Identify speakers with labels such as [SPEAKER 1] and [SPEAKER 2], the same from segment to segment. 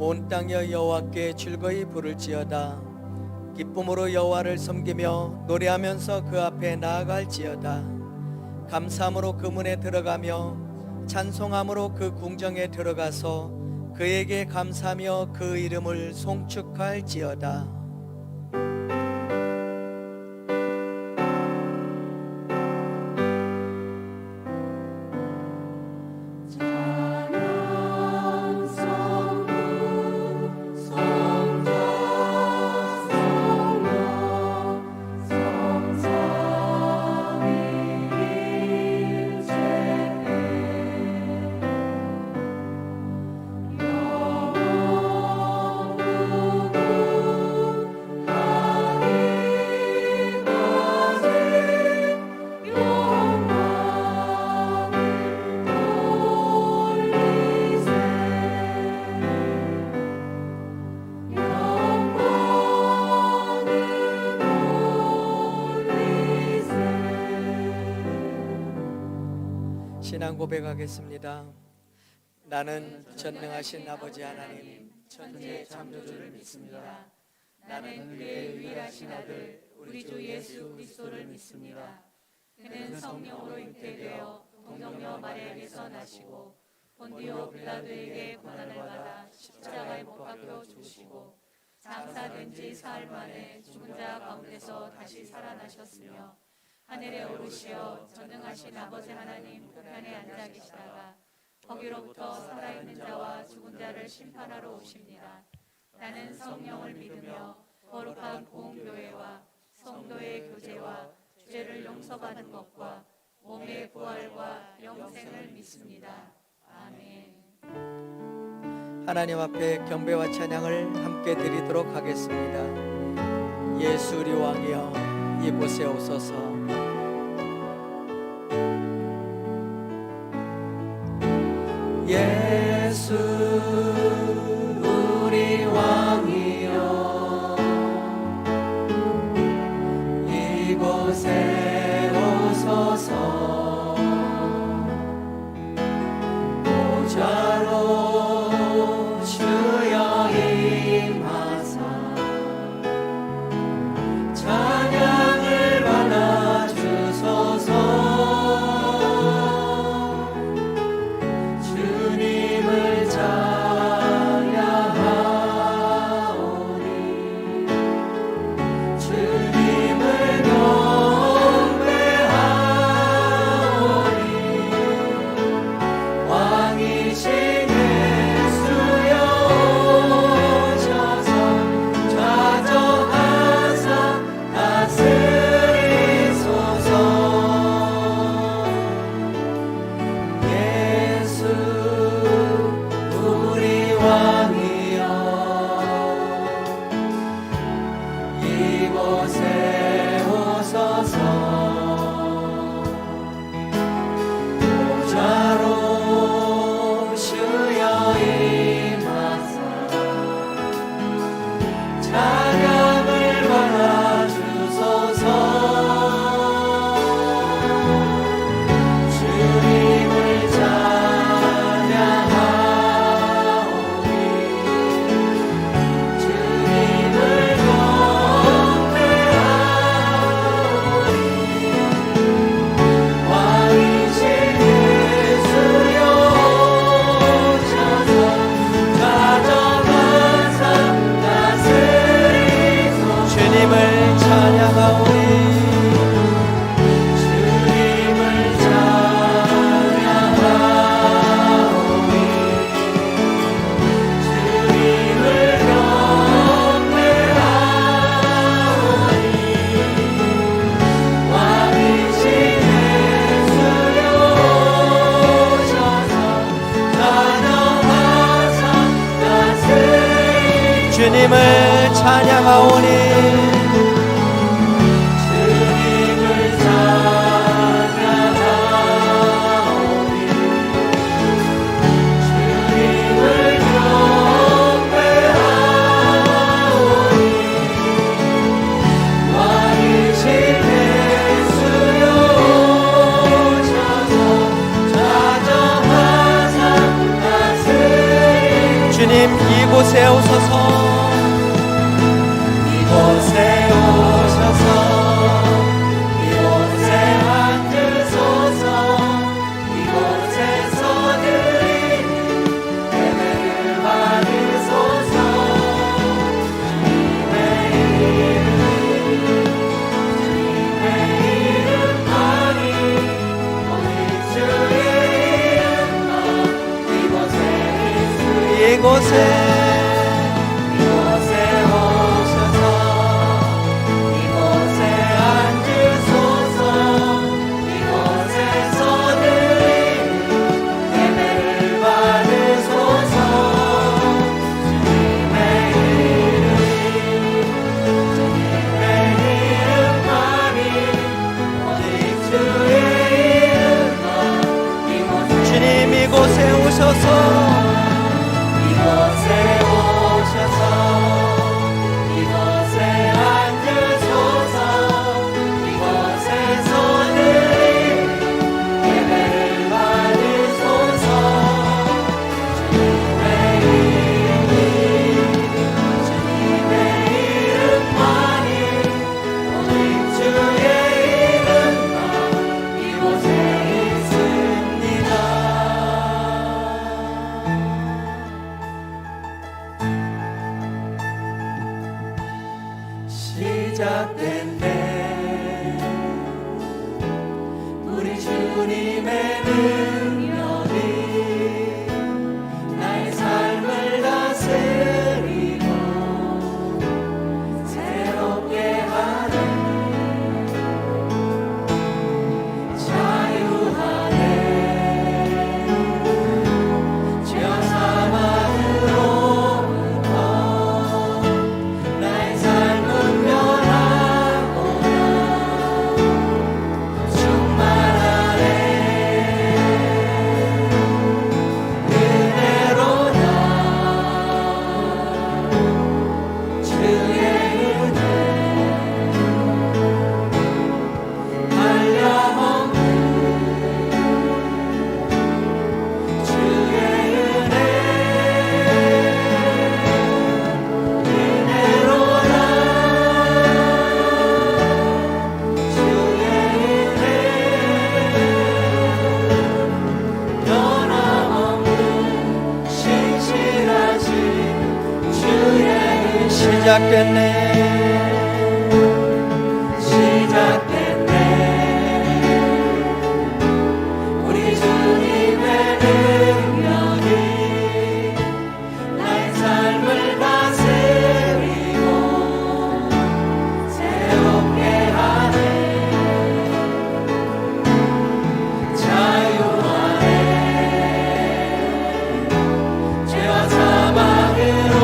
[SPEAKER 1] 온 땅여 여호와께 즐거이 부를지어다. 기쁨으로 여호와를 섬기며 노래하면서 그 앞에 나아갈지어다. 감사함으로 그 문에 들어가며 찬송함으로 그 궁정에 들어가서 그에게 감사하며 그 이름을 송축할지어다. 신앙 고백하겠습니다. 나는 전능하신 아버지 하나님 천지의 창조주를 믿습니다. 나는 그의 유일하신 아들 우리 주 예수 그리스도를 믿습니다. 그는 성령으로 잉태되어 동정녀 마리아에게서 나시고 본디오 빌라도에게 고난을 받아 십자가에 못 박혀 죽으시고 장사된 지 사흘 만에 죽은 자 가운데서 다시 살아나셨으며 하늘에 오르시어 전능하신 아버지 하나님 우편에 앉아 계시다가 거기로부터 살아있는 자와 죽은 자를 심판하러 오십니다. 나는 성령을 믿으며 거룩한 공교회와 성도의 교제와 죄를 용서받는 것과 몸의 부활과 영생을 믿습니다. 아멘. 하나님 앞에 경배와 찬양을 함께 드리도록 하겠습니다. 예수 우리 왕이여 이곳에 오소서. 예수 우리 왕이여 이곳에 오소서. 보좌로 주여 임하사 찬양을 받아 주소서. 주님을 찬양하오니 주님을 찬양하오니 주님을 경배하오니 왕이신 예수여 오셔서 찾아와서 다스리 주님 이곳에 오셔서 이곳에 오셔서 이곳에 앉으소서 이곳에서 드리는 예배를 받으소서 주님의 이름만이 오직 주의 이름만 이곳에 오셔서 이곳에 앉으소서 이곳에서 드리는 예배를 받으소서 주님의 이름만이 오직 주의 이름만 주님 이곳에 오셔서 이곳에 오셔서 이곳에 앉으소서 이곳에서 드리는 예배를 받으소서 주님의 이름만이 오직 주의 이름만 이곳에 있습니다. 시작됐네 우리 주님의 능력이 나의 삶을 다스리고 새롭게 하네 자유하네 죄와 사망으로부터 나의 삶은 변하고나 충만하네 은혜로다 주의 은혜 한량없는 주의 은혜로다 주의 은혜 변함없는 신실하신 주의 은혜 시작됐네 우리 주님의 능력이 나의 삶을 다스리고 새롭게 하네 자유하네 죄와 사망으로부터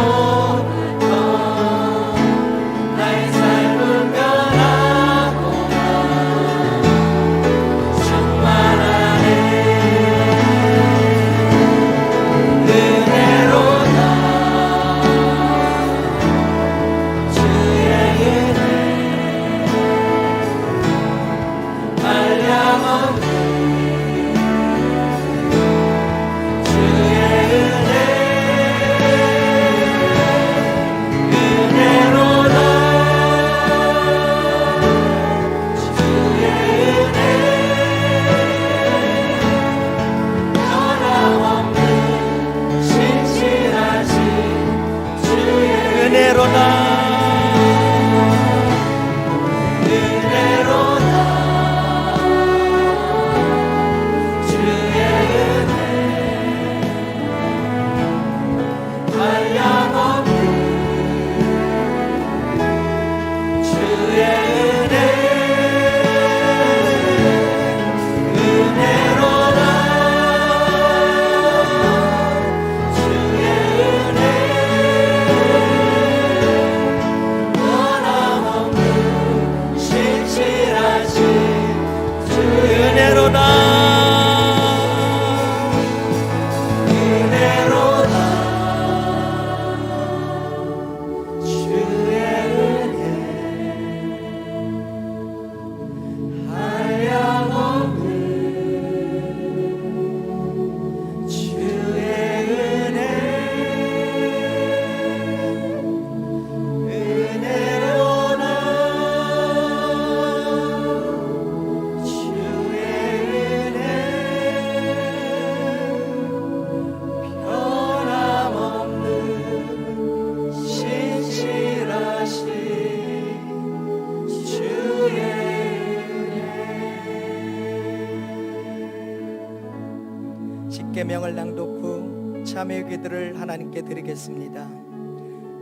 [SPEAKER 1] 계명을 낭독 후 참회 기도를 하나님께 드리겠습니다.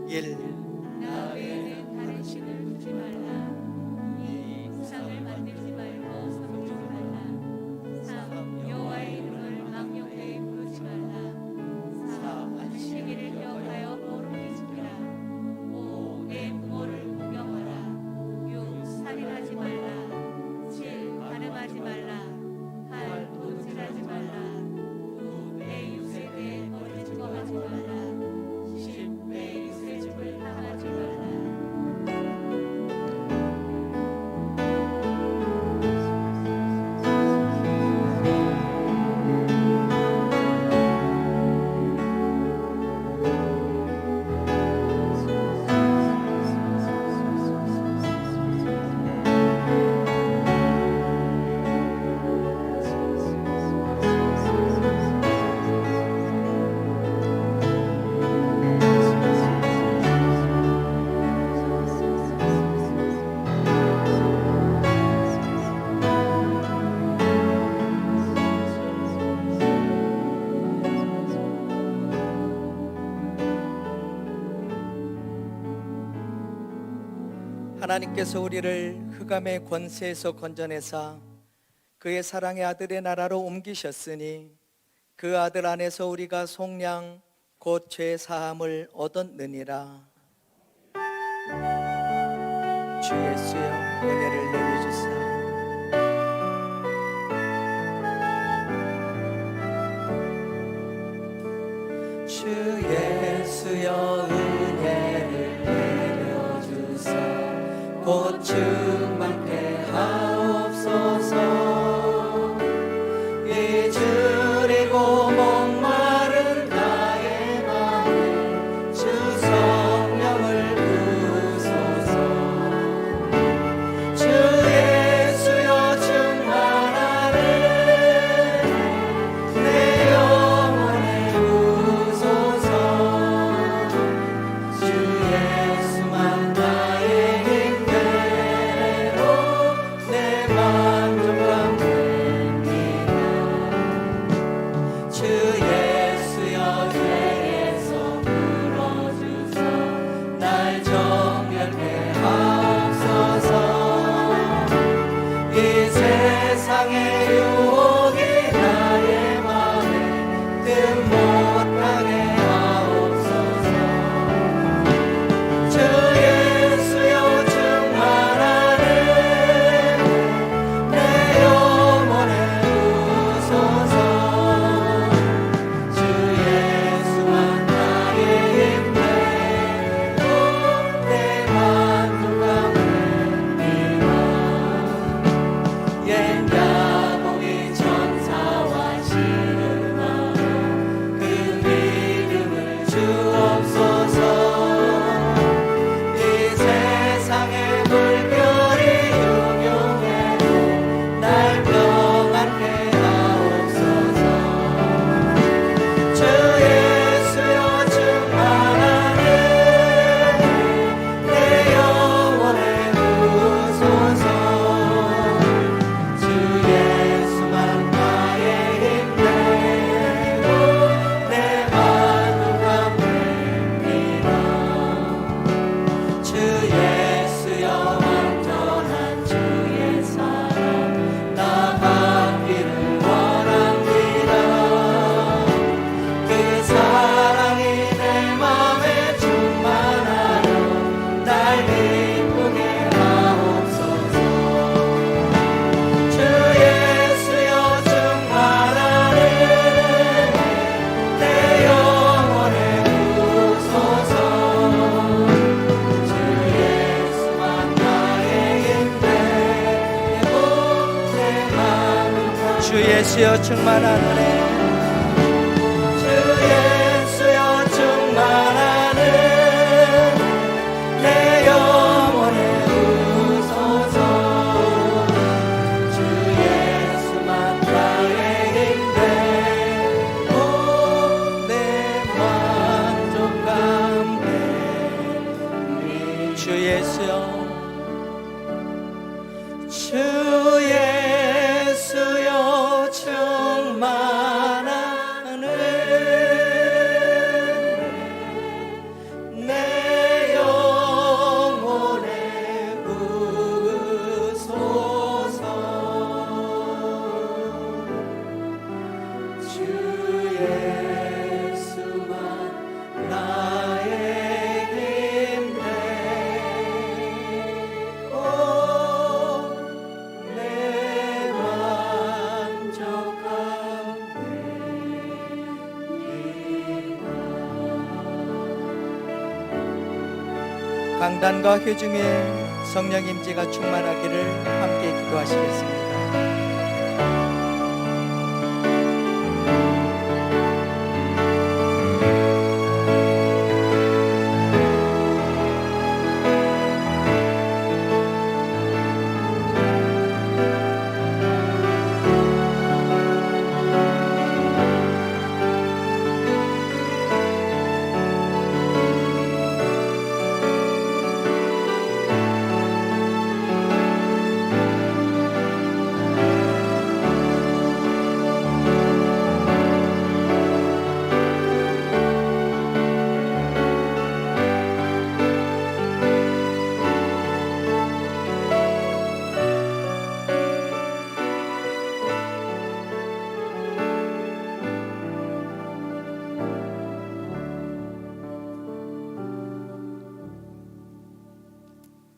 [SPEAKER 1] 1.
[SPEAKER 2] 나 외에는 다른 신을 두지 말라. 2. 우상을 만들지 말고 섬기지 말라. 3. 여호와의 이름을 망령되이 부르지 말라. 4. 안식일을 기억하여 거룩히 지키라. 5. 내 부모를 공경하라. 6. 살인하지 말라. 7. 간음하지 말라. 8. 도둑질하지 말라. 9. 내 육에 대해 어린 증거하지 말라. 10. 내 육의 집을 탐하지 말라.
[SPEAKER 1] 하나님께서 우리를 흑암의 권세에서 건져내사 그의 사랑의 아들의 나라로 옮기셨으니 그 아들 안에서 우리가 속량 곧 죄 사함을 얻었느니라. 주 예수여 은혜를 내려주사 주 예수여 은혜를 내려주사 곧 충만케 하옵소서. 잊으리고 목마른 나의 마음에 주 성령을 부소서. 주 예수여 충만하네 내 영혼에 부소서. 주 예수만 나의 힘대로 내 만족감 됩니다. 주 예수여 죄에서 풀어주사 날 정결케 하옵소서. 이 세상의 유혹이 나의 맘에 뜸 못하게 하옵소서. 주 예수여 충만하네 내 영혼에 부소서. 주 예수만 나의 힘대로 내 만족감 됩니다. 옛 야곱이 천사와 씨름하여 그 믿음을 주옵소서. 이 세상의 물결이 용용해도 날 평안케 하옵소서. 주 예수여 충만하네 내 영혼에 부소서. 주 예수만 나의 힘대로 내 만족감 됩니다. 주 예수여 완전한 주의 사랑 나가기를 원합니다. 그 사랑이 내 맘에 충만하여 날 기쁘게 하옵소서. 주 예수여 충만하네 내 영혼에 부소서. 주 예수만 나의 힘되고 내 만족감. 주 예수여 충만하네 주 예수여 충만하네 내 영혼에 부소서. 주 예수만 나의 힘되고 내 만족감 됩니다. 주 예수여 주 예수여 충만하네 강단과 회중의 성령 임재가 충만하기를 함께 기도하시겠습니다.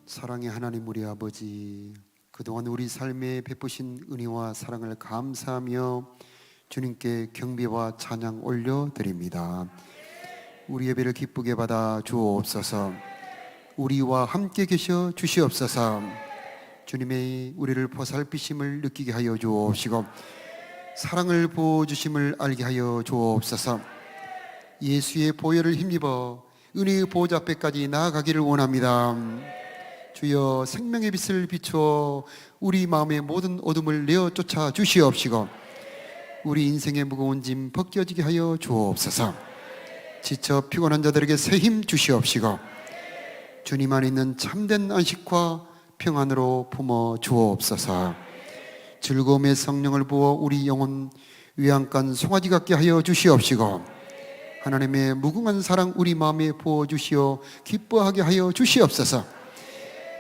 [SPEAKER 3] 사랑의 하나님 우리 아버지, 그동안 우리 삶에 베푸신 은혜와 사랑을 감사하며 주님께 경배와 찬양 올려드립니다. 우리 예배를 기쁘게 받아 주옵소서. 우리와 함께 계셔 주시옵소서. 주님의 우리를 보살피심을 느끼게 하여 주옵시고 사랑을 부어주심을 알게 하여 주옵소서. 예수의 보혈을 힘입어 은혜의 보좌 앞에까지 나아가기를 원합니다. 주여, 생명의 빛을 비추어 우리 마음의 모든 어둠을 내어 쫓아 주시옵시고 우리 인생의 무거운 짐 벗겨지게 하여 주옵소서. 지쳐 피곤한 자들에게 새 힘 주시옵시고 주님 안에 있는 참된 안식과 평안으로 품어 주옵소서. 즐거움의 성령을 부어 우리 영혼 외양간 송아지 같게 하여 주시옵시고 하나님의 무궁한 사랑 우리 마음에 부어 주시어 기뻐하게 하여 주시옵소서.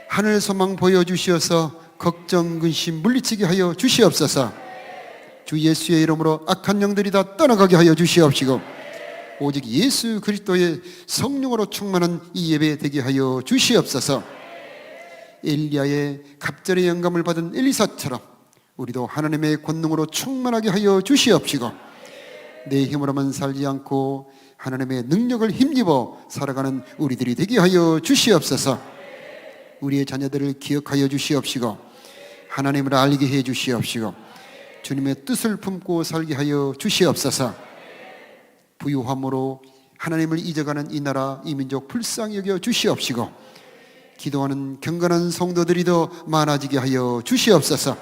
[SPEAKER 3] 하늘 소망 보여주시어서 걱정 근심 물리치게 하여 주시옵소서. 주 예수의 이름으로 악한 영들이 다 떠나가게 하여 주시옵시고 오직 예수 그리스도의 성령으로 충만한 이 예배 되게 하여 주시옵소서. 엘리야의 갑절의 영감을 받은 엘리사처럼 우리도 하나님의 권능으로 충만하게 하여 주시옵시고 내 힘으로만 살지 않고 하나님의 능력을 힘입어 살아가는 우리들이 되게 하여 주시옵소서. 우리의 자녀들을 기억하여 주시옵시고 하나님을 알게 해 주시옵시고 주님의 뜻을 품고 살게 하여 주시옵소서. 부유함으로 하나님을 잊어가는 이 나라 이 민족 불쌍히 여겨 주시옵시고 기도하는 경건한 성도들이 더 많아지게 하여 주시옵소서.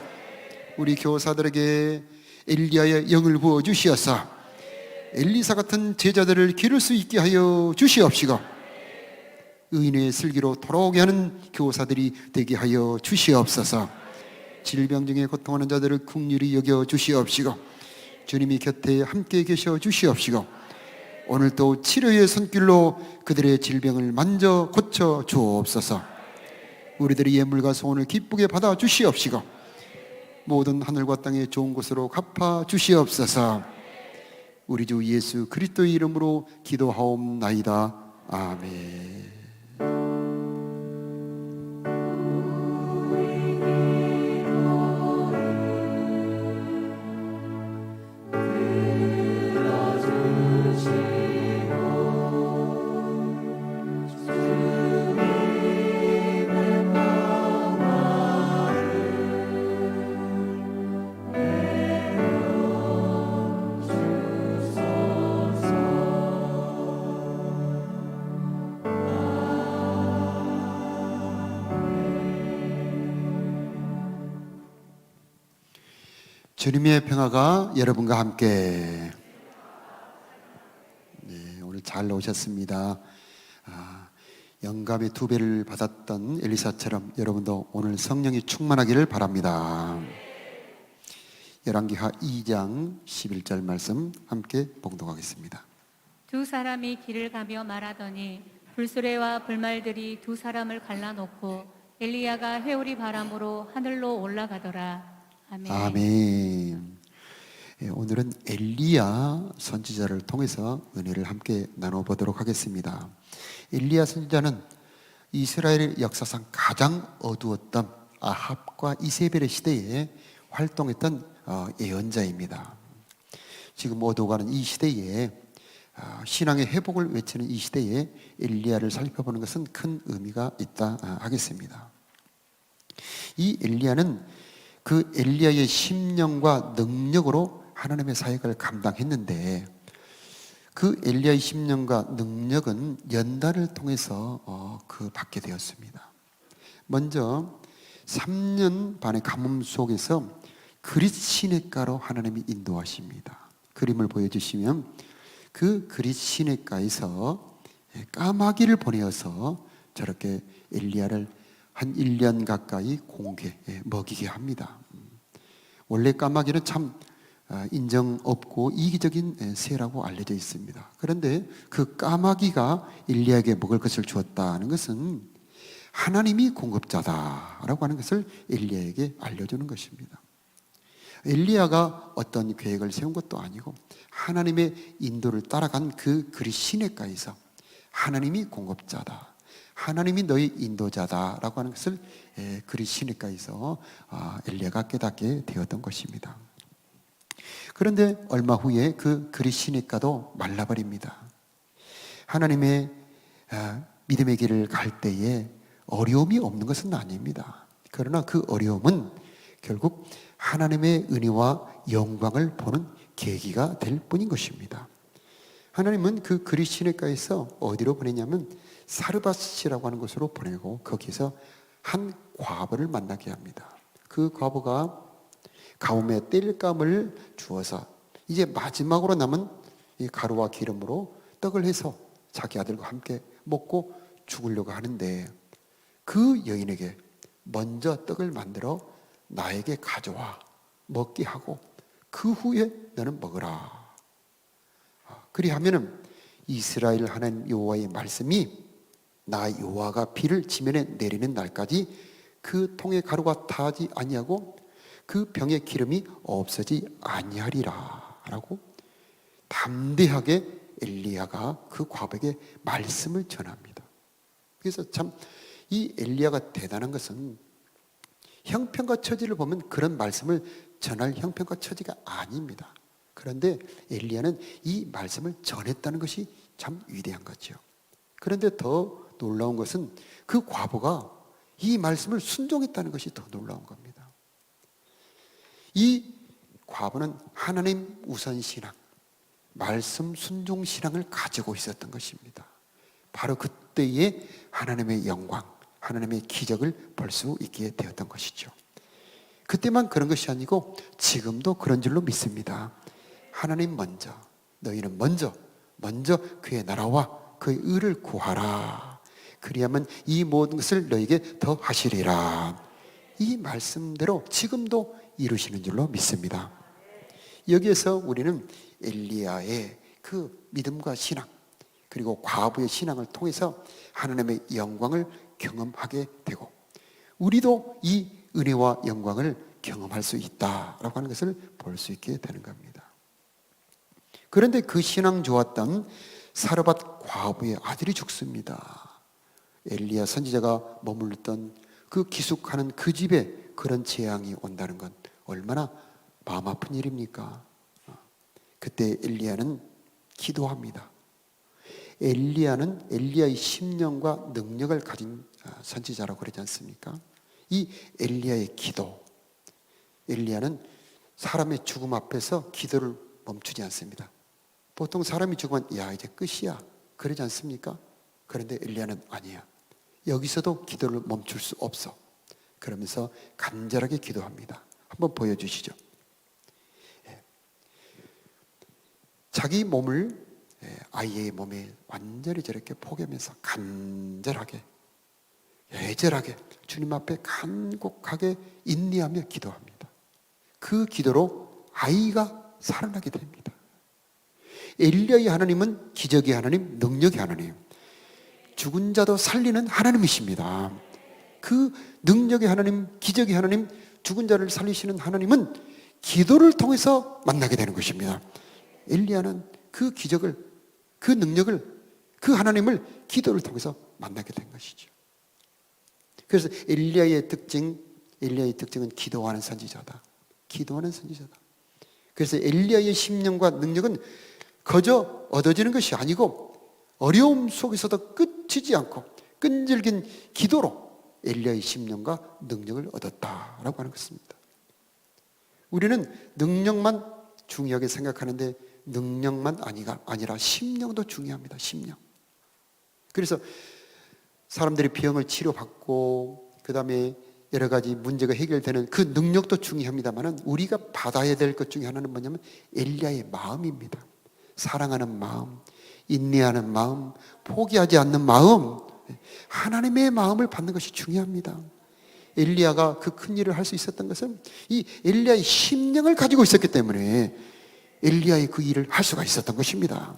[SPEAKER 3] 우리 교사들에게 엘리야의 영을 부어 주시어서 엘리사 같은 제자들을 기를 수 있게 하여 주시옵시고 의인의 슬기로 돌아오게 하는 교사들이 되게 하여 주시옵소서. 질병 중에 고통하는 자들을 긍휼히 여겨 주시옵시고 주님이 곁에 함께 계셔 주시옵시고 오늘도 치료의 손길로 그들의 질병을 만져 고쳐 주옵소서. 우리들의 예물과 소원을 기쁘게 받아 주시옵시고 모든 하늘과 땅의 좋은 곳으로 갚아 주시옵소서. 우리 주 예수 그리스도의 이름으로 기도하옵나이다. 아멘. 주님의 평화가 여러분과 함께. 네, 오늘 잘 오셨습니다. 영감의 2배를 받았던 엘리사처럼 여러분도 오늘 성령이 충만하기를 바랍니다. 열왕기하 2장 11절 말씀 함께 봉독하겠습니다.
[SPEAKER 2] 두 사람이 길을 가며 말하더니 불수레와 불말들이 두 사람을 갈라놓고 엘리야가 회오리 바람으로 하늘로 올라가더라. 아멘.
[SPEAKER 3] 아멘. 오늘은 엘리야 선지자를 통해서 은혜를 함께 나눠보도록 하겠습니다. 엘리야 선지자는 이스라엘 역사상 가장 어두웠던 아합과 이세벨의 시대에 활동했던 예언자입니다. 지금 어두워가는 이 시대에 신앙의 회복을 외치는 이 시대에 엘리야를 살펴보는 것은 큰 의미가 있다 하겠습니다. 이 엘리야는 그 엘리야의 심령과 능력으로 하나님의 사역을 감당했는데, 그 엘리야의 심령과 능력은 연단을 통해서 받게 되었습니다. 먼저 3년 반의 가뭄 속에서 그릿 시냇가로 하나님이 인도하십니다. 그림을 보여주시면 그 그릿 시냇가에서 까마귀를 보내어서 저렇게 엘리야를 한 1년 가까이 먹이게 합니다. 원래 까마귀는 참 인정 없고 이기적인 새라고 알려져 있습니다. 그런데 그 까마귀가 엘리야에게 먹을 것을 주었다는 것은 하나님이 공급자다라고 하는 것을 엘리야에게 알려주는 것입니다. 엘리야가 어떤 계획을 세운 것도 아니고 하나님의 인도를 따라간 그 그릿 시냇가에서 하나님이 공급자다, 하나님이 너희 인도자다라고 하는 것을 그릿 시냇가에서 엘리야가 깨닫게 되었던 것입니다. 그런데 얼마 후에 그 그릿 시냇가도 말라버립니다. 하나님의 믿음의 길을 갈 때에 어려움이 없는 것은 아닙니다. 그러나 그 어려움은 결국 하나님의 은혜와 영광을 보는 계기가 될 뿐인 것입니다. 하나님은 그 그릿 시냇가에서 어디로 보내냐면 사르밧이라고 하는 곳으로 보내고 거기서 한 과부를 만나게 합니다. 그 과부가 가뭄에 땔감을 주어서 이제 마지막으로 남은 이 가루와 기름으로 떡을 해서 자기 아들과 함께 먹고 죽으려고 하는데, 그 여인에게 먼저 떡을 만들어 나에게 가져와 먹게 하고 그 후에 너는 먹으라. 그리하면은 이스라엘 하나님 여호와의 말씀이 나 여호와가 비를 지면에 내리는 날까지 그 통의 가루가 타지 아니하고 그 병의 기름이 없어지 아니하리라 라고 담대하게 엘리야가 그 과부에게 말씀을 전합니다. 그래서 참 이 엘리야가 대단한 것은 형편과 처지를 보면 그런 말씀을 전할 형편과 처지가 아닙니다. 그런데 엘리야는 이 말씀을 전했다는 것이 참 위대한 거죠. 그런데 더 놀라운 것은 그 과부가 이 말씀을 순종했다는 것이 더 놀라운 겁니다. 이 과부는 하나님 우선 신앙, 말씀 순종 신앙을 가지고 있었던 것입니다. 바로 그때에 하나님의 영광, 하나님의 기적을 볼 수 있게 되었던 것이죠. 그때만 그런 것이 아니고 지금도 그런 줄로 믿습니다. 하나님 먼저, 너희는 먼저 그의 나라와 그의 의를 구하라. 그리하면 이 모든 것을 너에게 더 하시리라. 이 말씀대로 지금도 이루시는 줄로 믿습니다. 여기에서 우리는 엘리야의 그 믿음과 신앙, 그리고 과부의 신앙을 통해서 하나님의 영광을 경험하게 되고 우리도 이 은혜와 영광을 경험할 수 있다라고 하는 것을 볼 수 있게 되는 겁니다. 그런데 그 신앙 좋았던 사르밧 과부의 아들이 죽습니다. 엘리야 선지자가 머물렀던 그 기숙하는 그 집에 그런 재앙이 온다는 건 얼마나 마음 아픈 일입니까? 그때 엘리야는 기도합니다. 엘리야는 엘리야의 심령과 능력을 가진 선지자라고 그러지 않습니까? 이 엘리야의 기도, 엘리야는 사람의 죽음 앞에서 기도를 멈추지 않습니다. 보통 사람이 죽으면 야 이제 끝이야 그러지 않습니까? 그런데 엘리야는 아니야. 여기서도 기도를 멈출 수 없어. 그러면서 간절하게 기도합니다. 한번 보여주시죠. 자기 몸을 아이의 몸에 완전히 저렇게 포개면서 간절하게, 애절하게 주님 앞에 간곡하게 인내하며 기도합니다. 그 기도로 아이가 살아나게 됩니다. 엘리야의 하나님은 기적의 하나님, 능력의 하나님, 죽은 자도 살리는 하나님이십니다. 그 능력의 하나님, 기적의 하나님, 죽은 자를 살리시는 하나님은 기도를 통해서 만나게 되는 것입니다. 엘리야는 그 기적을, 그 능력을, 그 하나님을 기도를 통해서 만나게 된 것이죠. 그래서 엘리야의 특징은 기도하는 선지자다. 기도하는 선지자다. 그래서 엘리야의 심령과 능력은 거저 얻어지는 것이 아니고 어려움 속에서도 끝이지 않고 끈질긴 기도로 엘리야의 심령과 능력을 얻었다라고 하는 것입니다. 우리는 능력만 중요하게 생각하는데 능력만 아니라 심령도 중요합니다. 심령. 그래서 사람들이 병을 치료받고 그 다음에 여러 가지 문제가 해결되는 그 능력도 중요합니다만 우리가 받아야 될 것 중에 하나는 뭐냐면 엘리야의 마음입니다. 사랑하는 마음, 인내하는 마음, 포기하지 않는 마음, 하나님의 마음을 받는 것이 중요합니다. 엘리야가 그 큰 일을 할 수 있었던 것은 이 엘리야의 심령을 가지고 있었기 때문에 엘리야의 그 일을 할 수가 있었던 것입니다.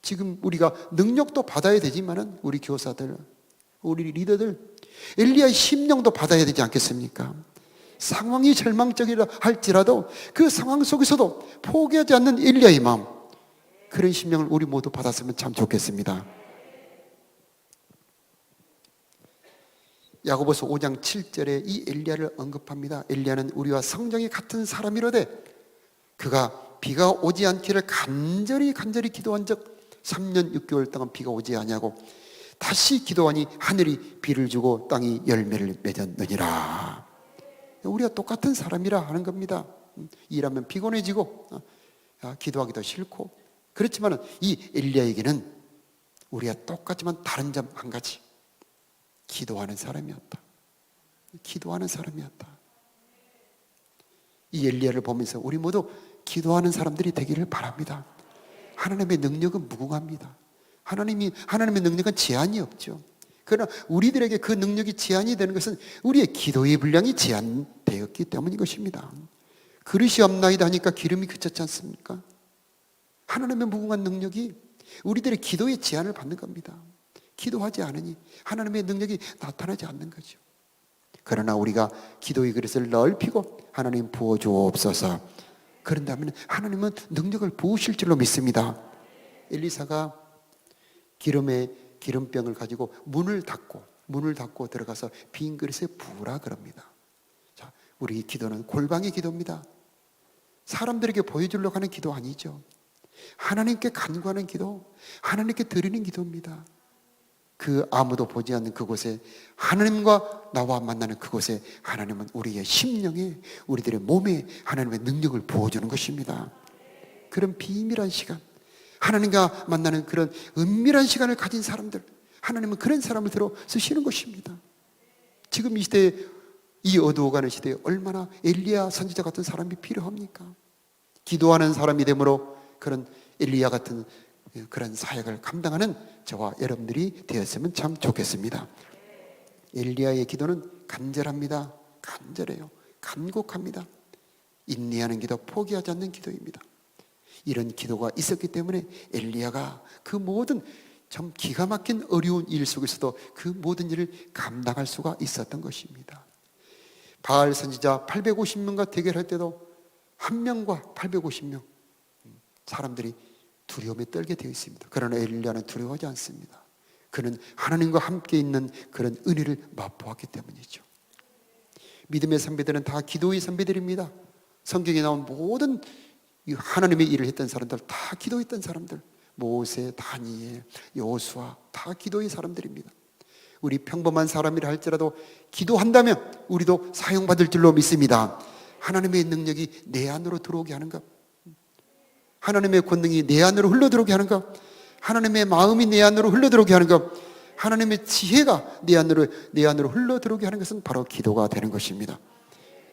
[SPEAKER 3] 지금 우리가 능력도 받아야 되지만은 우리 교사들, 우리 리더들 엘리야의 심령도 받아야 되지 않겠습니까? 상황이 절망적이라 할지라도 그 상황 속에서도 포기하지 않는 엘리야의 마음, 그런 심령을 우리 모두 받았으면 참 좋겠습니다. 야고보서 5장 7절에 이 엘리야를 언급합니다. 엘리야는 우리와 성정이 같은 사람이로되 그가 비가 오지 않기를 간절히 기도한 적 3년 6개월 동안 비가 오지 아니하고 다시 기도하니 하늘이 비를 주고 땅이 열매를 맺었느니라. 우리가 똑같은 사람이라 하는 겁니다. 일하면 피곤해지고 기도하기도 싫고 그렇지만 이 엘리야에게는 우리가 똑같지만 다른 점 한 가지, 기도하는 사람이었다. 기도하는 사람이었다. 이 엘리야를 보면서 우리 모두 기도하는 사람들이 되기를 바랍니다. 하나님의 능력은 무궁합니다. 하나님의 능력은 제한이 없죠. 그러나 우리들에게 그 능력이 제한이 되는 것은 우리의 기도의 분량이 제한되었기 때문인 것입니다. 그릇이 없나이다 하니까 기름이 그쳤지 않습니까? 하나님의 무궁한 능력이 우리들의 기도의 제한을 받는 겁니다. 기도하지 않으니 하나님의 능력이 나타나지 않는 거죠. 그러나 우리가 기도의 그릇을 넓히고 하나님 부어주옵소서, 그런다면 하나님은 능력을 부으실 줄로 믿습니다. 엘리사가 기름병을 가지고 문을 닫고 들어가서 빈 그릇에 부으라 그럽니다. 자, 우리 기도는 골방의 기도입니다. 사람들에게 보여주려고 하는 기도 아니죠. 하나님께 간구하는 기도, 하나님께 드리는 기도입니다. 그 아무도 보지 않는 그곳에, 하나님과 나와 만나는 그곳에 하나님은 우리의 심령에, 우리들의 몸에 하나님의 능력을 부어주는 것입니다. 그런 비밀한 시간, 하나님과 만나는 그런 은밀한 시간을 가진 사람들, 하나님은 그런 사람을 들어 쓰시는 것입니다. 지금 이 시대에, 이 어두워가는 시대에 얼마나 엘리야 선지자 같은 사람이 필요합니까? 기도하는 사람이 되므로 그런 엘리야 같은 그런 사역을 감당하는 저와 여러분들이 되었으면 참 좋겠습니다. 엘리야의 기도는 간절합니다. 간절해요. 간곡합니다. 인내하는 기도, 포기하지 않는 기도입니다. 이런 기도가 있었기 때문에 엘리야가 그 모든 참 기가 막힌 어려운 일 속에서도 그 모든 일을 감당할 수가 있었던 것입니다. 바알 선지자 850명과 대결할 때도 한 명과 850명 사람들이 두려움에 떨게 되어 있습니다. 그러나 엘리야는 두려워하지 않습니다. 그는 하나님과 함께 있는 그런 은혜를 맛보았기 때문이죠. 믿음의 선배들은 다 기도의 선배들입니다. 성경에 나온 모든 하나님의 일을 했던 사람들, 다 기도했던 사람들, 모세, 다니엘, 여호수아, 다 기도의 사람들입니다. 우리 평범한 사람이라 할지라도 기도한다면 우리도 사용받을 줄로 믿습니다. 하나님의 능력이 내 안으로 들어오게 하는 것, 하나님의 권능이 내 안으로 흘러들어오게 하는 것, 하나님의 마음이 내 안으로 흘러들어오게 하는 것, 하나님의 지혜가 내 안으로 흘러들어오게 하는 것은 바로 기도가 되는 것입니다.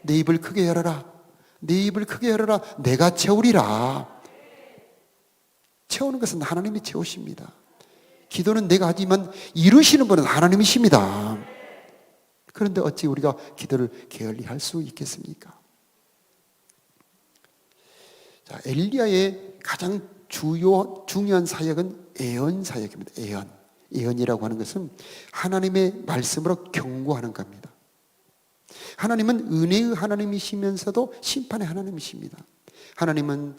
[SPEAKER 3] 내 입을 크게 열어라, 내 입을 크게 열어라, 내가 채우리라. 채우는 것은 하나님이 채우십니다. 기도는 내가 하지만 이루시는 분은 하나님이십니다. 그런데 어찌 우리가 기도를 게을리할 수 있겠습니까? 자, 엘리야의 가장 중요한 사역은 애언 사역입니다. 애언이라고 하는 것은 하나님의 말씀으로 경고하는 겁니다. 하나님은 은혜의 하나님이시면서도 심판의 하나님이십니다. 하나님은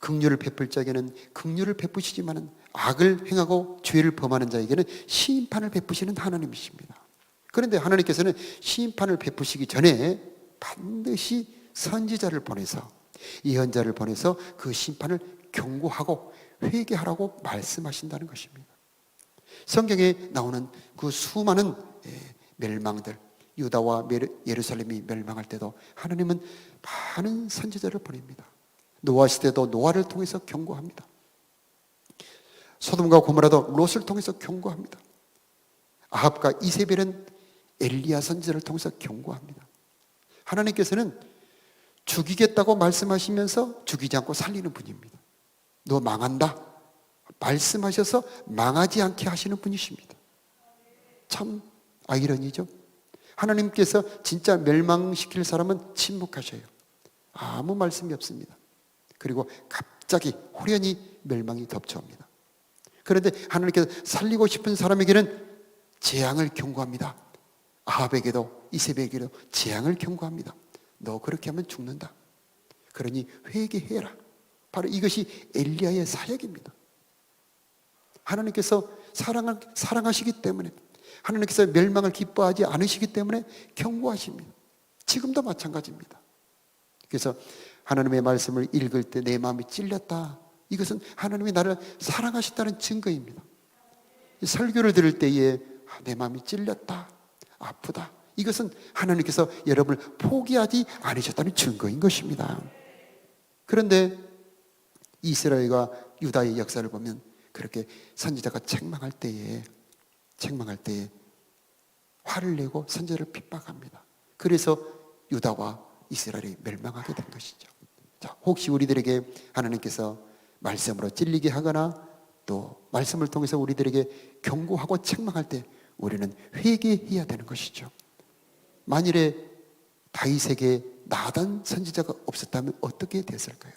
[SPEAKER 3] 긍휼을 베풀 자에게는 긍휼을 베푸시지만은 악을 행하고 죄를 범하는 자에게는 심판을 베푸시는 하나님이십니다. 그런데 하나님께서는 심판을 베푸시기 전에 반드시 선지자를 보내서, 예언자를 보내서 그 심판을 경고하고 회개하라고 말씀하신다는 것입니다. 성경에 나오는 그 수많은 멸망들, 유다와 예루살렘이 멸망할 때도 하나님은 많은 선지자를 보냅니다. 노아 시대도 노아를 통해서 경고합니다. 소돔과 고모라도 롯을 통해서 경고합니다. 아합과 이세벨은 엘리야 선지자를 통해서 경고합니다. 하나님께서는 죽이겠다고 말씀하시면서 죽이지 않고 살리는 분입니다. 너 망한다 말씀하셔서 망하지 않게 하시는 분이십니다. 참 아이러니죠. 하나님께서 진짜 멸망시킬 사람은 침묵하셔요. 아무 말씀이 없습니다. 그리고 갑자기 호련히 멸망이 덮쳐옵니다. 그런데 하나님께서 살리고 싶은 사람에게는 재앙을 경고합니다. 아합에게도 이세벨에게도 재앙을 경고합니다. 너 그렇게 하면 죽는다. 그러니 회개해라. 바로 이것이 엘리야의 사역입니다. 하나님께서 사랑하시기 때문에, 하나님께서 멸망을 기뻐하지 않으시기 때문에 경고하십니다. 지금도 마찬가지입니다. 그래서 하나님의 말씀을 읽을 때 내 마음이 찔렸다. 이것은 하나님이 나를 사랑하신다는 증거입니다. 설교를 들을 때에 내 마음이 찔렸다, 아프다. 이것은 하나님께서 여러분을 포기하지 않으셨다는 증거인 것입니다. 그런데 이스라엘과 유다의 역사를 보면 그렇게 선지자가 책망할 때에 화를 내고 선지자를 핍박합니다. 그래서 유다와 이스라엘이 멸망하게 된 것이죠. 자, 혹시 우리들에게 하나님께서 말씀으로 찔리게 하거나 또 말씀을 통해서 우리들에게 경고하고 책망할 때 우리는 회개해야 되는 것이죠. 만일에 다윗에게 나단 선지자가 없었다면 어떻게 됐을까요?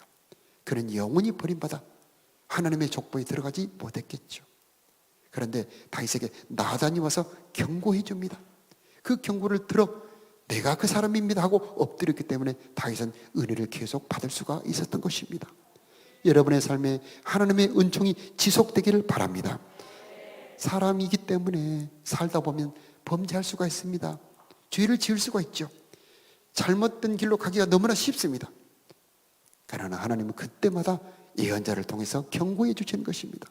[SPEAKER 3] 그는 영원히 버림받아 하나님의 족보에 들어가지 못했겠죠. 그런데 다윗에게 나단이 와서 경고해 줍니다. 그 경고를 들어 내가 그 사람입니다 하고 엎드렸기 때문에 다윗은 은혜를 계속 받을 수가 있었던 것입니다. 여러분의 삶에 하나님의 은총이 지속되기를 바랍니다. 사람이기 때문에 살다 보면 범죄할 수가 있습니다. 죄를 지을 수가 있죠. 잘못된 길로 가기가 너무나 쉽습니다. 그러나 하나님은 그때마다 예언자를 통해서 경고해 주시는 것입니다.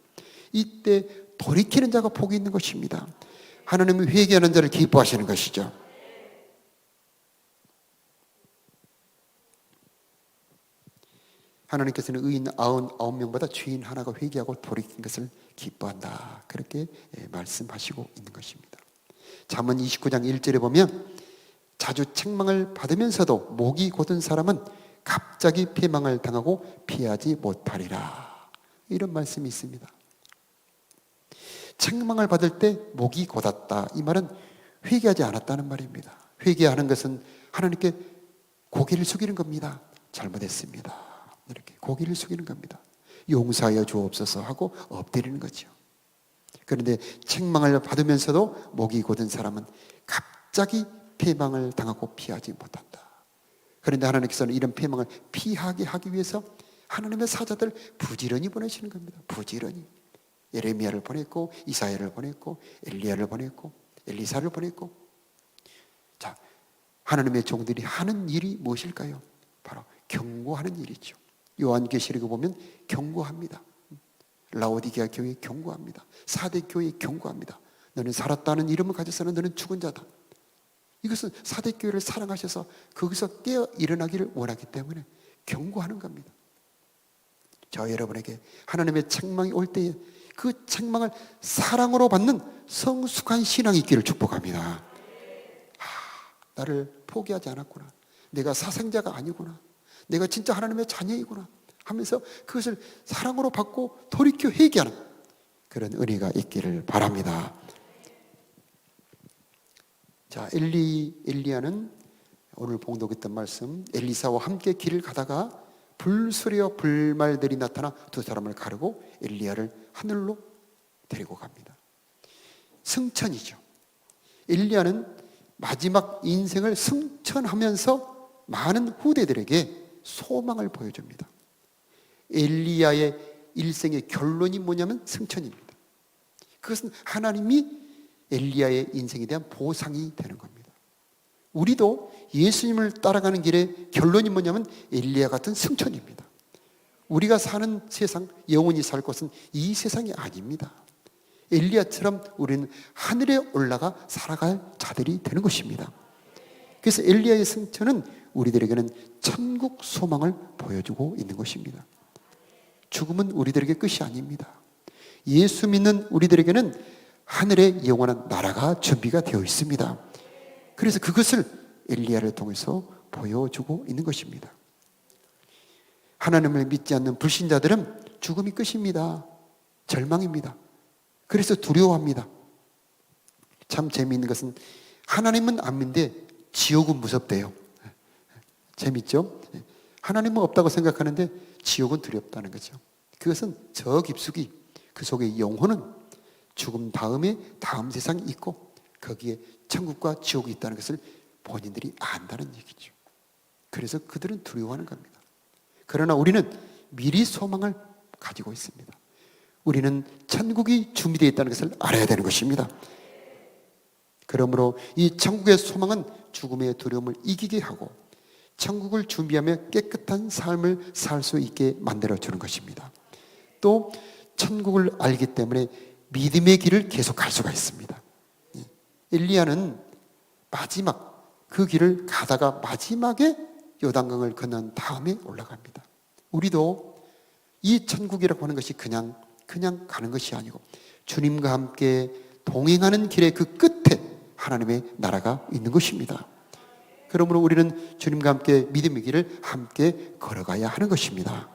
[SPEAKER 3] 이때 돌이키는 자가 복이 있는 것입니다. 하나님은 회개하는 자를 기뻐하시는 것이죠. 하나님께서는 의인 99명보다 죄인 하나가 회개하고 돌이킨 것을 기뻐한다. 그렇게 말씀하시고 있는 것입니다. 잠언 29장 1절에 보면 자주 책망을 받으면서도 목이 곧은 사람은 갑자기 패망을 당하고 피하지 못하리라. 이런 말씀이 있습니다. 책망을 받을 때 목이 곧았다. 이 말은 회개하지 않았다는 말입니다. 회개하는 것은 하나님께 고개를 숙이는 겁니다. 잘못했습니다. 이렇게 고개를 숙이는 겁니다. 용서하여 주옵소서 하고 엎드리는 거죠. 그런데 책망을 받으면서도 목이 곧은 사람은 갑자기 패망을 당하고 피하지 못한다. 그런데 하나님께서는 이런 패망을 피하게 하기 위해서 하나님의 사자들 부지런히 보내시는 겁니다. 부지런히. 예레미야를 보냈고 이사야를 보냈고 엘리야를 보냈고 엘리사를 보냈고. 자, 하나님의 종들이 하는 일이 무엇일까요? 바로 경고하는 일이죠. 요한계시록에 보면 경고합니다. 라오디게아 교회에 경고합니다. 사대 교회에 경고합니다. 너는 살았다는 이름을 가졌으나 너는 죽은 자다. 이것은 사대 교회를 사랑하셔서 거기서 깨어 일어나기를 원하기 때문에 경고하는 겁니다. 저 여러분에게 하나님의 책망이 올 때에 그 책망을 사랑으로 받는 성숙한 신앙이 있기를 축복합니다. 나를 포기하지 않았구나. 내가 사생자가 아니구나. 내가 진짜 하나님의 자녀이구나 하면서 그것을 사랑으로 받고 돌이켜 회개하는 그런 은혜가 있기를 바랍니다. 자, 엘리야는 오늘 봉독했던 말씀, 엘리사와 함께 길을 가다가 불수레와 불말들이 나타나 두 사람을 가르고 엘리야를 하늘로 데리고 갑니다. 승천이죠. 엘리야는 마지막 인생을 승천하면서 많은 후대들에게 소망을 보여줍니다. 엘리야의 일생의 결론이 뭐냐면 승천입니다. 그것은 하나님이 엘리야의 인생에 대한 보상이 되는 겁니다. 우리도 예수님을 따라가는 길에 결론이 뭐냐면 엘리야 같은 승천입니다. 우리가 사는 세상, 영원히 살 곳은 이 세상이 아닙니다. 엘리야처럼 우리는 하늘에 올라가 살아갈 자들이 되는 것입니다. 그래서 엘리야의 승천은 우리들에게는 천국 소망을 보여주고 있는 것입니다. 죽음은 우리들에게 끝이 아닙니다. 예수 믿는 우리들에게는 하늘의 영원한 나라가 준비가 되어 있습니다. 그래서 그것을 엘리야를 통해서 보여주고 있는 것입니다. 하나님을 믿지 않는 불신자들은 죽음이 끝입니다. 절망입니다. 그래서 두려워합니다. 참 재미있는 것은 하나님은 안 믿는데 지옥은 무섭대요. 재밌죠? 하나님은 없다고 생각하는데 지옥은 두렵다는 거죠. 그것은 저 깊숙이 그 속에 영혼은 죽음 다음에 다음 세상이 있고 거기에 천국과 지옥이 있다는 것을 본인들이 안다는 얘기죠. 그래서 그들은 두려워하는 겁니다. 그러나 우리는 미리 소망을 가지고 있습니다. 우리는 천국이 준비되어 있다는 것을 알아야 되는 것입니다. 그러므로 이 천국의 소망은 죽음의 두려움을 이기게 하고 천국을 준비하며 깨끗한 삶을 살 수 있게 만들어주는 것입니다. 또 천국을 알기 때문에 믿음의 길을 계속 갈 수가 있습니다. 엘리야는 마지막 그 길을 가다가 마지막에 요단강을 건넌 다음에 올라갑니다. 우리도 이 천국이라고 하는 것이 그냥 가는 것이 아니고 주님과 함께 동행하는 길의 그 끝에 하나님의 나라가 있는 것입니다. 그러므로 우리는 주님과 함께 믿음의 길을 함께 걸어가야 하는 것입니다.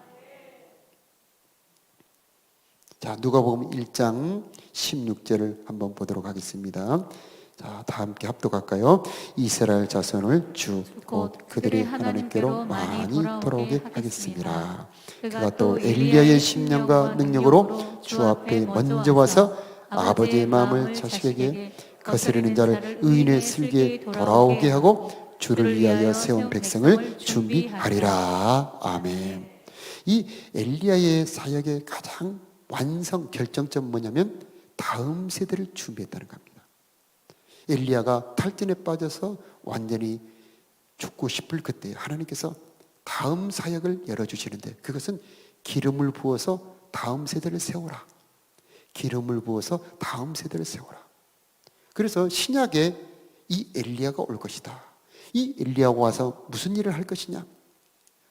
[SPEAKER 3] 자, 누가복음 1장 16절을 한번 보도록 하겠습니다. 자, 다 함께 합독할까요? 이스라엘 자손을 주 곧 그들이 하나님께로 많이 돌아오게 하겠습니다. 그가 또 엘리야의 심령과 능력으로 주 앞에 먼저 와서 아버지의 마음을 자식에게 거스르는 자를 의인의 슬기에 돌아오게 하고 주를 위하여 세운 백성을 준비하리라. 아멘. 이 엘리야의 사역의 가장 완성 결정점 뭐냐면 다음 세대를 준비했다는 겁니다. 엘리야가 탈진에 빠져서 완전히 죽고 싶을 그때 하나님께서 다음 사역을 열어주시는데 그것은 기름을 부어서 다음 세대를 세워라. 기름을 부어서 다음 세대를 세워라. 그래서 신약에 이 엘리야가 올 것이다. 이 엘리야가 와서 무슨 일을 할 것이냐?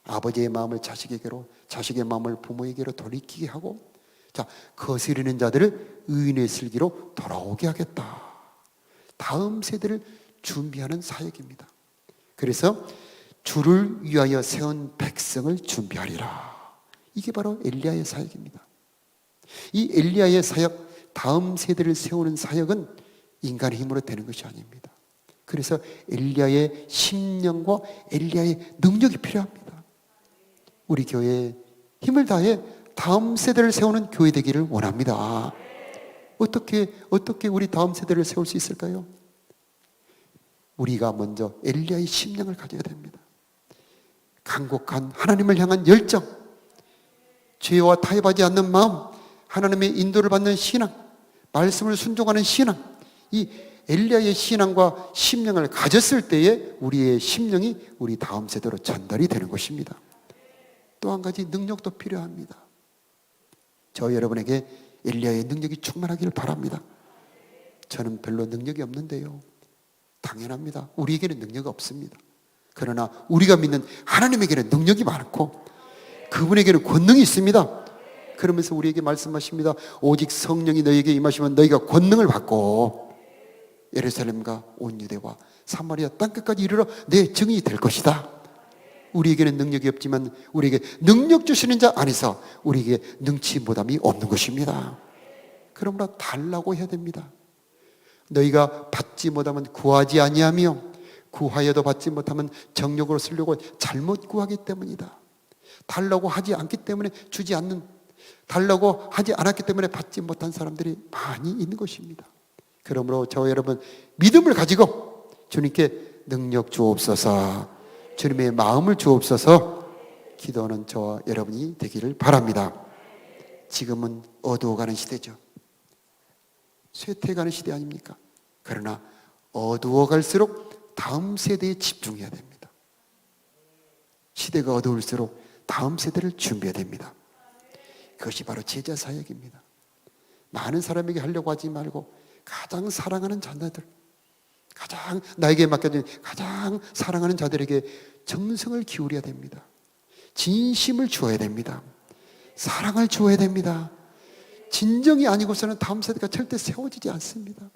[SPEAKER 3] 아버지의 마음을 자식에게로, 자식의 마음을 부모에게로 돌이키게 하고, 자, 거스르는 자들을 의인의 슬기로 돌아오게 하겠다. 다음 세대를 준비하는 사역입니다. 그래서 주를 위하여 세운 백성을 준비하리라. 이게 바로 엘리야의 사역입니다. 이 엘리야의 사역, 다음 세대를 세우는 사역은 인간의 힘으로 되는 것이 아닙니다. 그래서 엘리야의 심령과 엘리야의 능력이 필요합니다. 우리 교회에 힘을 다해 다음 세대를 세우는 교회 되기를 원합니다. 어떻게 우리 다음 세대를 세울 수 있을까요? 우리가 먼저 엘리야의 심령을 가져야 됩니다. 간곡한 하나님을 향한 열정, 죄와 타협하지 않는 마음, 하나님의 인도를 받는 신앙, 말씀을 순종하는 신앙, 이 엘리야의 신앙과 심령을 가졌을 때에 우리의 심령이 우리 다음 세대로 전달이 되는 것입니다. 또 한 가지 능력도 필요합니다. 저 여러분에게 엘리야의 능력이 충만하기를 바랍니다. 저는 별로 능력이 없는데요. 당연합니다. 우리에게는 능력이 없습니다. 그러나 우리가 믿는 하나님에게는 능력이 많고 그분에게는 권능이 있습니다. 그러면서 우리에게 말씀하십니다. 오직 성령이 너희에게 임하시면 너희가 권능을 받고 예루살렘과 온 유대와 사마리아 땅끝까지 이르러 내 증인이 될 것이다. 우리에게는 능력이 없지만 우리에게 능력 주시는 자 안에서 우리에게 능치 못함이 없는 것입니다. 그러므로 달라고 해야 됩니다. 너희가 받지 못하면 구하지 아니하며 구하여도 받지 못하면 정욕으로 쓰려고 잘못 구하기 때문이다. 달라고 하지 않기 때문에 주지 않는, 달라고 하지 않았기 때문에 받지 못한 사람들이 많이 있는 것입니다. 그러므로 저와 여러분 믿음을 가지고 주님께 능력 주옵소서, 주님의 마음을 주옵소서 기도하는 저와 여러분이 되기를 바랍니다. 지금은 어두워가는 시대죠. 쇠퇴가는 시대 아닙니까? 그러나 어두워갈수록 다음 세대에 집중해야 됩니다. 시대가 어두울수록 다음 세대를 준비해야 됩니다. 그것이 바로 제자 사역입니다. 많은 사람에게 하려고 하지 말고 가장 사랑하는 자녀들, 가장 나에게 맡겨진 가장 사랑하는 자들에게 정성을 기울여야 됩니다. 진심을 주어야 됩니다. 사랑을 주어야 됩니다. 진정이 아니고서는 다음 세대가 절대 세워지지 않습니다.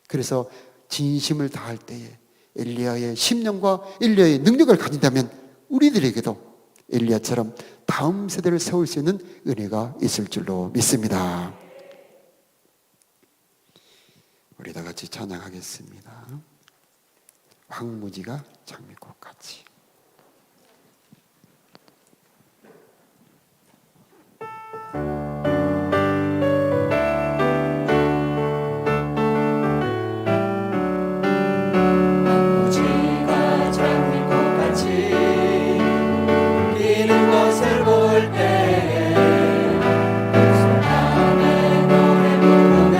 [SPEAKER 3] 그래서 진심을 다할 때에 엘리야의 심령과 엘리야의 능력을 가진다면 우리들에게도 엘리야처럼 다음 세대를 세울 수 있는 은혜가 있을 줄로 믿습니다. 우리 다 같이 찬양하겠습니다. 황무지가 장미꽃같이.
[SPEAKER 1] 황무지가 장미꽃같이 피는 것을 볼 때에 익숙함에 노래 부르며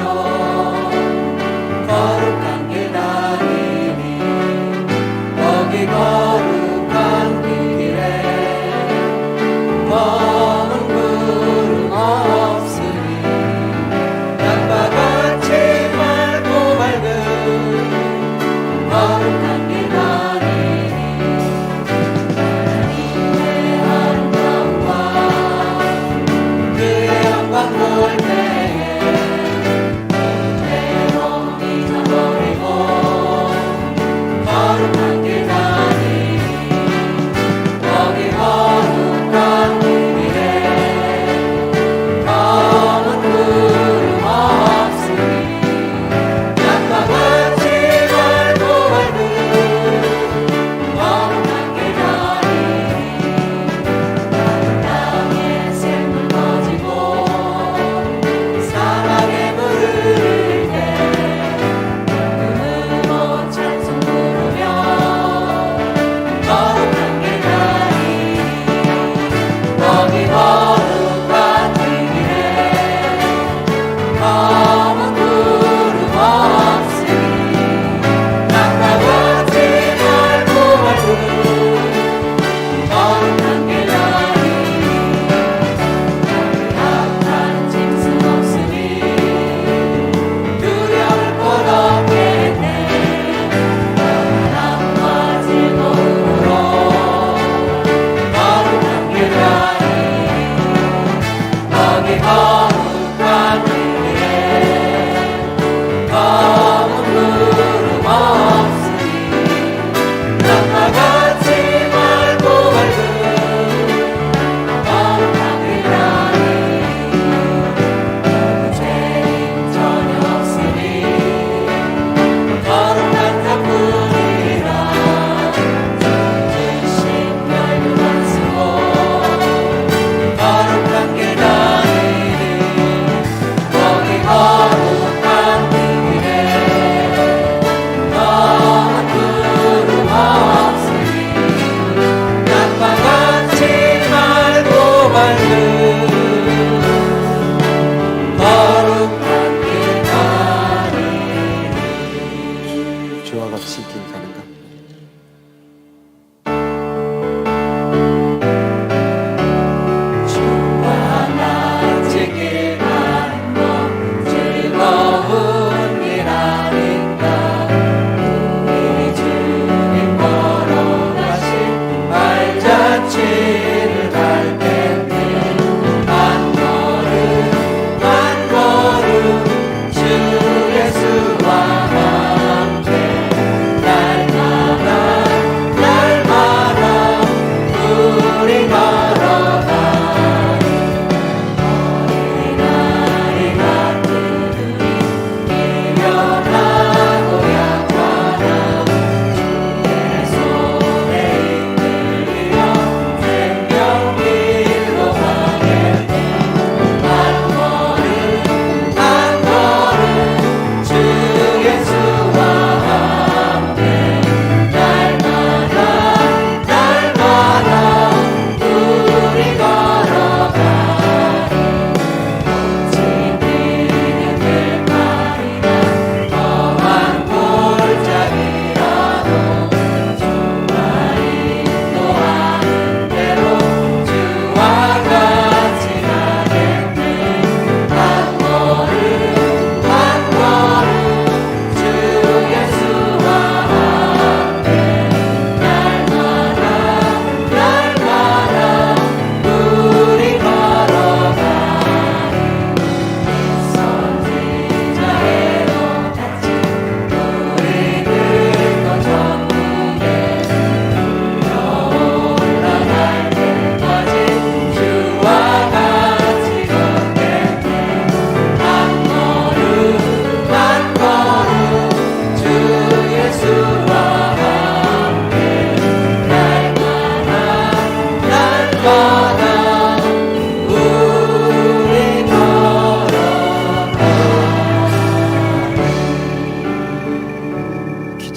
[SPEAKER 1] 거룩한 길 다니니 거기 거룩한 그 길에 검은 구름 없으니 낮과 같이 맑고 맑은 거룩한 길 다니니 하나님의 아름다움과 그의 영광 볼 때에 죄로 잊어버리고 거룩한 길 다니니 거기 거룩한 길에 검은 구름 없으니 낮과 같이 맑고 맑은 거룩한 길 다니니 땅에 샘물 퍼지고 사막에 물을 때 눈으로 찬송 부르며 거룩한 길 다니니 거기 거룩한 길에 검은 구름 없으니 낮과 같이 맑고 맑은 거룩한 길 다니니 악한 짐승 없으니 두려울 것 없겠네 평안함과 즐거움으로 거룩한 길 다니니 거기 거룩한 길에 검은 구름 없으니 낮과 같이 맑고 맑은 거룩한 길 다니니 죄인 전혀 없으니 거룩한 자뿐이라 진심 멸류관 쓰고 거룩한 길 다니니 거기 거룩한 길에 검은 구름 없으니 낮과 같이 맑고 맑은 거룩한 길 다니니
[SPEAKER 3] 주와 같이 길 가는가?
[SPEAKER 1] 주와 같이 길 가는 것 즐거운 길 아닌가 우리 주님 걸어가신 발자취를 갈 텐데 한 걸음 한 걸음 주 예수와 함께 날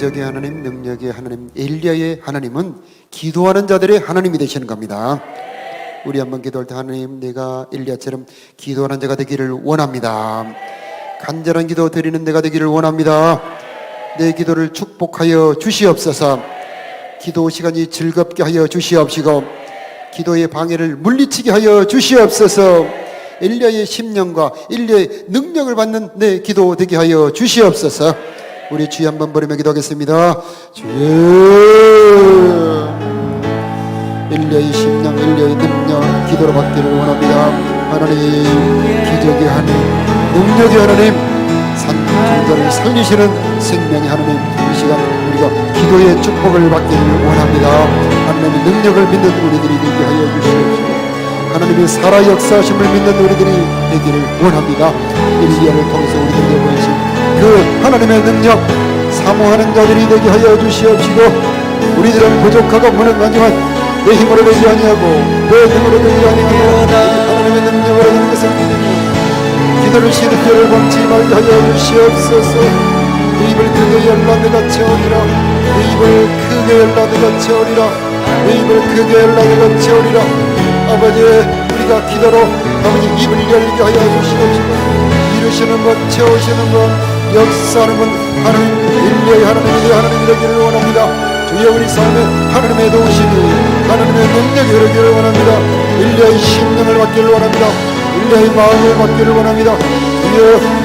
[SPEAKER 3] 기적의 하나님, 능력의 하나님, 엘리야의 하나님은 기도하는 자들의 하나님이 되시는 겁니다. 우리 한번 기도할 때 하나님, 내가 엘리야처럼 기도하는 자가 되기를 원합니다. 간절한 기도 드리는 내가 되기를 원합니다. 내 기도를 축복하여 주시옵소서. 기도 시간이 즐겁게 하여 주시옵시고 기도의 방해를 물리치게 하여 주시옵소서. 엘리야의 심령과 엘리야의 능력을 받는 내 기도 되게 하여 주시옵소서. 우리 주여 한번 부르며 기도하겠습니다. 주여, 엘리야의 심령, 엘리야의 능력 기도로 받기를 원합니다. 하나님, 기적의 하나님, 능력의 하나님, 산중자를 살리시는 생명의 하나님, 이 시간 우리가 기도의 축복을 받기를 원합니다. 하나님의 능력을 믿는 우리들이 되게 하여 주시옵시고 하나님의 살아 역사하심을 믿는 우리들이 되기를 원합니다. 엘리야를 통해서 우리들에게 보이신 그 하나님의 능력 사모하는 자들이 되게 하여 주시옵시고 우리들은 부족하고 무능하지만 내 힘으로 되지 아니하고 내 힘으로 되지 아니하고 하나님의 능력으로 되는 것을 믿으며 기도를 쉬는 자를 범치 말게 하여 주시옵소서. 내 입을 크게 열라 내가 채우리라. 내 입을 크게 열라 내가 채우리라. 내 입을 크게 열라 내가 채우리라. 아버지, 우리가 기도로 아버지 입을 열게 하여 주시옵시고 이루시는 것, 채우시는 것, 역사하는 것 하나님, 엘리야의 하나님의 하나님이 되기를 원합니다. 주여, 우리 삶에 하나님의 도우심이 하나님의 능력이 흐르기를 원합니다. 엘리야의 심령을 받기를 원합니다. 엘리야의 마음을 받기를 원합니다. 주여,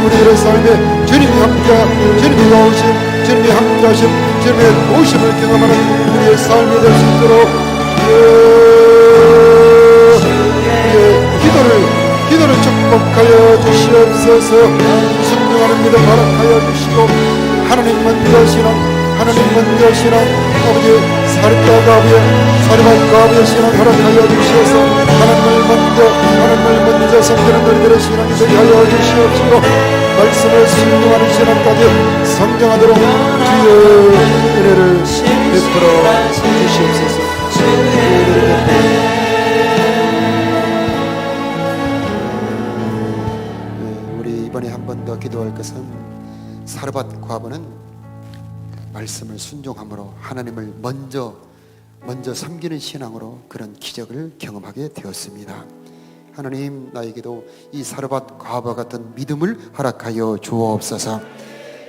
[SPEAKER 3] 우리들의 삶에 주님이 함께, 주님이 도우심, 주님이 함께하심, 주님의 도우심을 경험하는 우리의 삶이 될 수 있도록 기도를 축복하여 주시옵소서. 순종하는 믿음 허락하여 주시고 하나님 먼저 신앙, 하나님 먼저 신앙, 아버지 사립과 가부의 가부의 신앙 허락하여 주시옵소서. 하나님을 먼저 섬기는 너희들의 신앙이 되게 하여 주시옵시고 말씀을 순종하는 신앙까지 성장하도록 주여 은혜를 베풀어 주시옵소서. 우리 이번에 한 번 더 기도할 것은 사르밧 과부는 말씀을 순종함으로 하나님을 먼저 섬기는 신앙으로 그런 기적을 경험하게 되었습니다. 하나님, 나에게도 이 사르밧 과부와 같은 믿음을 허락하여 주옵소서.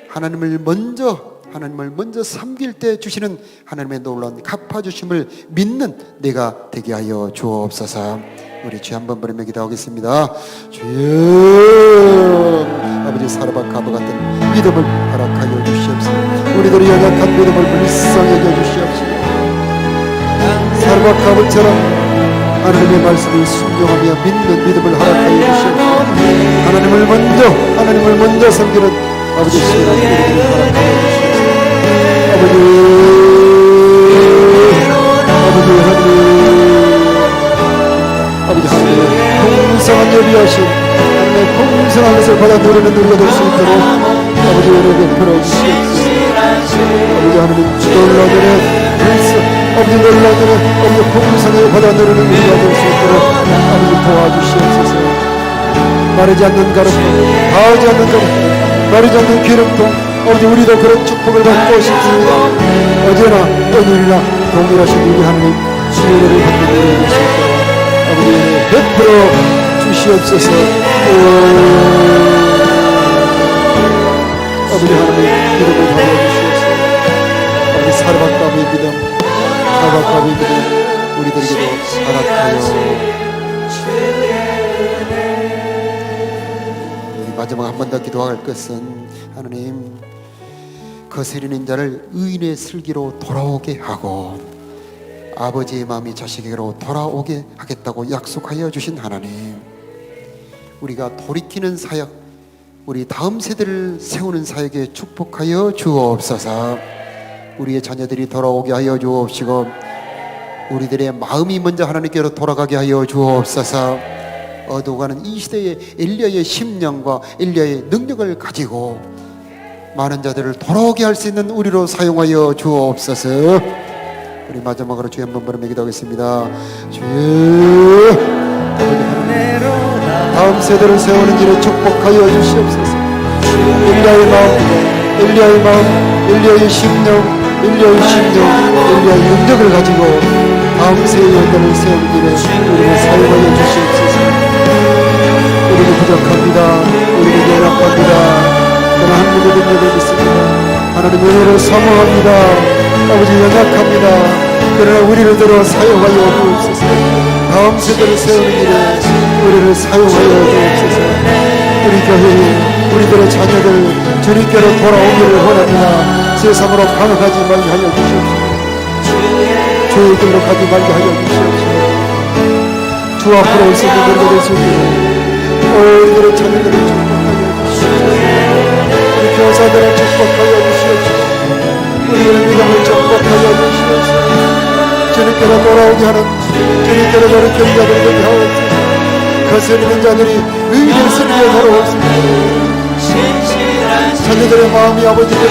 [SPEAKER 3] 하나님을 먼저 섬길 때 주시는 하나님의 놀라운 갚아주심을 믿는 내가 되게 하여 주옵소서. 우리 주 한번 부르며 기도하겠습니다. 주여, 아버지 사르밧 과부 같은 믿음을 허락하여 주시옵소서. 우리들의 연약한 믿음을 불쌍히 여겨주시옵소서. 사르밧 과부처럼 하나님의 말씀을 순종하며 믿는 믿음을 허락하여 주시옵소서. 하나님을 먼저 섬기는 아버지 신앙 믿음을 허락하여 주시옵소서. 아버지 하나님 풍성한 예비하신 하나님의 풍성한 것을 받아 누리는 우리가 될 수 있도록 아버지 은혜 베풀어 주시옵소서. 아버지 하나님 놀라운 아버지 풍성하게 받아 누리는 우리가 될 수 있도록 아버지 도와주시옵소서. 마르지 않는 가르침, 다하지 않는 가르침, 마르지 않는 기름통, 아버지 우리도 그런 축복을 받고 싶습니다. 어제나 오늘이나 동일하신 우리 하나님 지혜를 받는 우리 될수 있도록 아버지 베풀어 주시옵소서. 아버지 하나님 믿음을 받아 주시옵소서. 아버지 사르밧 과부의 믿음 우리들에게도 허락하여 마지막 한 번 더 기도할 것은 하나님, 거스리는 자를 의인의 슬기로 돌아오게 하고 아버지의 마음이 자식에게로 돌아오게 하겠다고 약속하여 주신 하나님, 우리가 돌이키는 사역, 우리 다음 세대를 세우는 사역에 축복하여 주옵소서. 우리의 자녀들이 돌아오게 하여 주옵시고 우리들의 마음이 먼저 하나님께로 돌아가게 하여 주옵소서. 어두워가는 이 시대의 엘리야의 심령과 엘리야의 능력을 가지고 많은 자들을 돌아오게 할 수 있는 우리로 사용하여 주옵소서. 우리 마지막으로 주여 한번 부르며 기도하겠습니다. 주여, 다음 세대를 세우는 일에 축복하여 주시옵소서. 엘리야의 마음, 엘리야의 마음, 엘리야의 심령, 엘리야의 능력을 가지고 다음 세대를 세우는 일에 우리를 사용하여 주시옵소서. 우리는 부족합니다. 우리는 연약합니다. 그러나 하나님의 능력을 믿습니다. 하나님 은혜를 사모합니다. 아버지 연약합니다. 그러나 우리를 들어 사용하여 주옵소서. 다음 세대를 세우는 일에 우리를 사용하여 주옵소서. 우리 교회에 우리들의 자녀들 주님께로 돌아오기를 원합니다. 세상으로 방황하지 말게 하여 주시옵소서. 주의 길로 가지 말게 하여 주시옵소서. 주 앞으로 올 수 있는 우리들의 주님, 우리들의 자녀들을 축복하여 주시옵소서. 우리 교사들을 축복하여 주시옵소서. 우리의 믿음을 축복하여 주시옵소서. 주님께로 돌아오게 하는 주님께로 돌이키는 자들을 되게 하옵소서. 거스르는 자들이 의를 쓰리에 돌아옵소서. 자녀들의 마음이 아버지의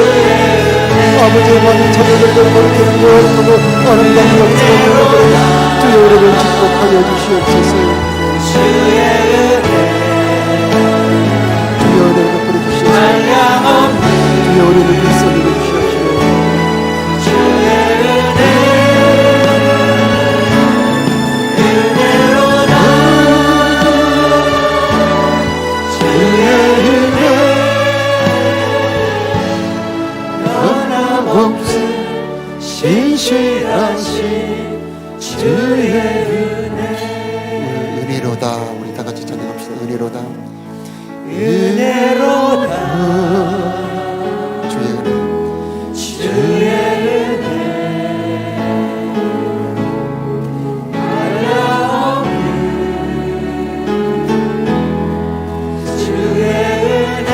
[SPEAKER 3] 마음이 자녀들과 돌이키는 무엇보다 아름다운 역사를 누려드려 주의 은혜를 축복하여 주시옵소서. 주의 은혜를 베풀어 주시옵소서. 주의 은혜를 불쌍히 주시옵소서. 신실하신 주의 은혜. 은혜로다. 우리 다 같이 찬양합시다. 은혜로다. 은혜로다. 주의 은혜. 주의 은혜. 놀라옵니. 주의 은혜.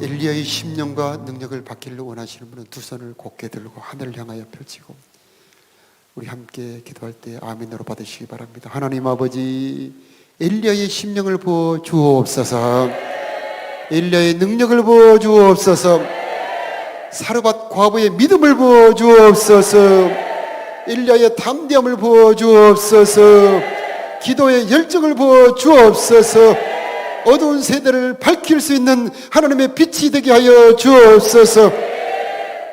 [SPEAKER 3] 엘리야의 심령과 능력을 받기를 원하시는 분은 두 손을 곧게 들고 하늘을 향하여 펼치고 우리 함께 기도할 때 아멘으로 받으시기 바랍니다. 하나님 아버지, 엘리야의 심령을 부어 주옵소서. 엘리야의 능력을 부어 주옵소서. 사르밧 과부의 믿음을 부어 주옵소서. 엘리야의 담대함을 부어 주옵소서. 기도의 열정을 부어 주옵소서. 어두운 세대를 밝힐 수 있는 하나님의 빛이 되게 하여 주옵소서.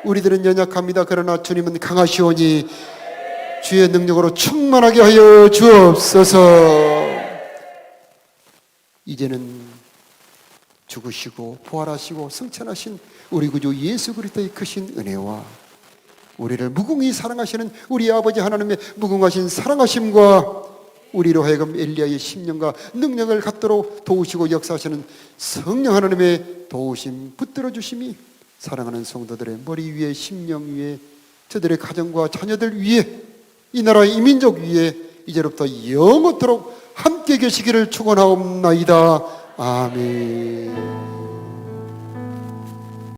[SPEAKER 3] 우리들은 연약합니다. 그러나 주님은 강하시오니 주의 능력으로 충만하게 하여 주옵소서. 이제는 죽으시고 부활하시고 승천하신 우리 구주 예수 그리스도의 크신 은혜와 우리를 무궁히 사랑하시는 우리 아버지 하나님의 무궁하신 사랑하심과 우리로 하여금 엘리야의 심령과 능력을 갖도록 도우시고 역사하시는 성령 하나님의 도우심 붙들어 주심이 사랑하는 성도들의 머리 위에 심령 위에 저들의 가정과 자녀들 위에 이 나라의 이민족 위에 이제부터 영원토록 함께 계시기를 축원하옵나이다. 아멘.